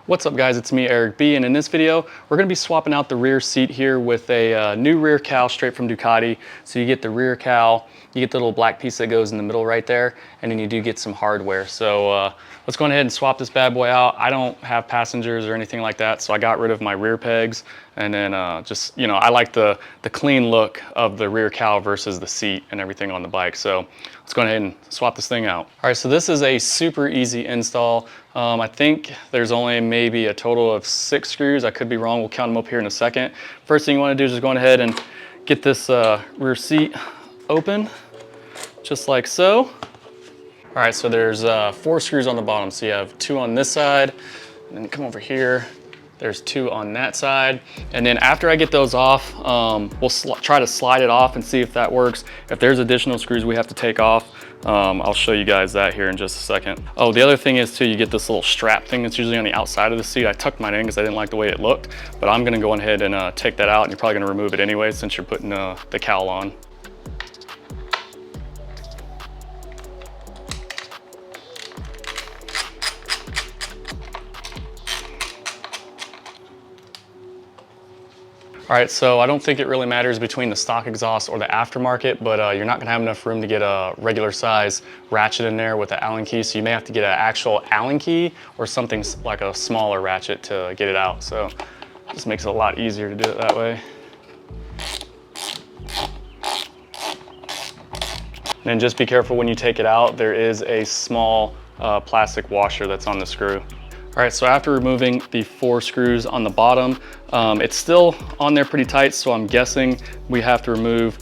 What's up guys, it's me Eric B, and in this video we're going to be swapping out the rear seat here with a new rear cowl straight from Ducati. So you get the rear cowl, you get the little black piece that goes in the middle right there, and then you do get some hardware. So let's go ahead and swap this bad boy out. I don't have passengers or anything like that, so I got rid of my rear pegs, and then just, you know, I like the clean look of the rear cowl versus the seat and everything on the bike. So let's go ahead and swap this thing out. All right, so this is a super easy install. I think there's only maybe a total of 6 screws. I could be wrong. We'll count them up here in a second. First thing you want to do is just go ahead and get this rear seat open, just like so. All right, so there's 4 screws on the bottom. So you have 2 on this side, and then come over here. There's 2 on that side. And then after I get those off, we'll try to slide it off and see if that works. If there's additional screws we have to take off, I'll show you guys that here in just a second. Oh, the other thing is too, you get this little strap thing that's usually on the outside of the seat. I tucked mine in because I didn't like the way it looked, but I'm gonna go ahead and take that out, and you're probably gonna remove it anyway since you're putting the cowl on. All right, so I don't think it really matters between the stock exhaust or the aftermarket, but you're not gonna have enough room to get a regular size ratchet in there with the Allen key, so you may have to get an actual Allen key or something like a smaller ratchet to get it out. So it just makes it a lot easier to do it that way. And then just be careful when you take it out. There is a small plastic washer that's on the screw. All right, so after removing the 4 screws on the bottom, it's still on there pretty tight, so I'm guessing we have to remove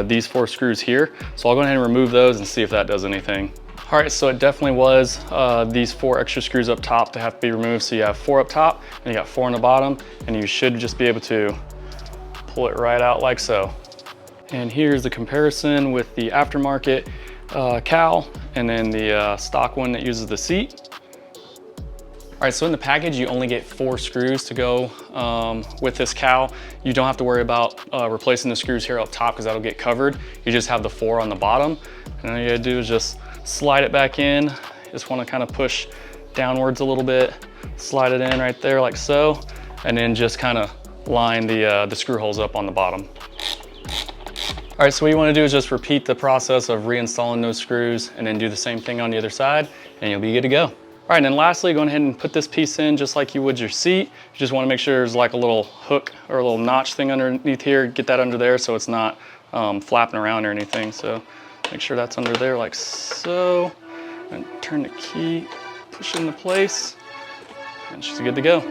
these 4 screws here. So I'll go ahead and remove those and see if that does anything. All right, so it definitely was these 4 extra screws up top that have to be removed. So you have 4 up top, and you got 4 on the bottom, and you should just be able to pull it right out like so. And here's the comparison with the aftermarket cowl and then the stock one that uses the seat. All right, so in the package, you only get 4 screws to go with this cowl. You don't have to worry about replacing the screws here up top because that'll get covered. You just have the 4 on the bottom. And all you gotta do is just slide it back in. You just wanna kind of push downwards a little bit, slide it in right there like so, and then just kind of line the screw holes up on the bottom. All right, so what you wanna do is just repeat the process of reinstalling those screws and then do the same thing on the other side, and you'll be good to go. All right, and then lastly, go ahead and put this piece in just like you would your seat. You just wanna make sure there's like a little hook or a little notch thing underneath here. Get that under there so it's not flapping around or anything. So make sure that's under there like so. And turn the key, push it into place, and she's good to go.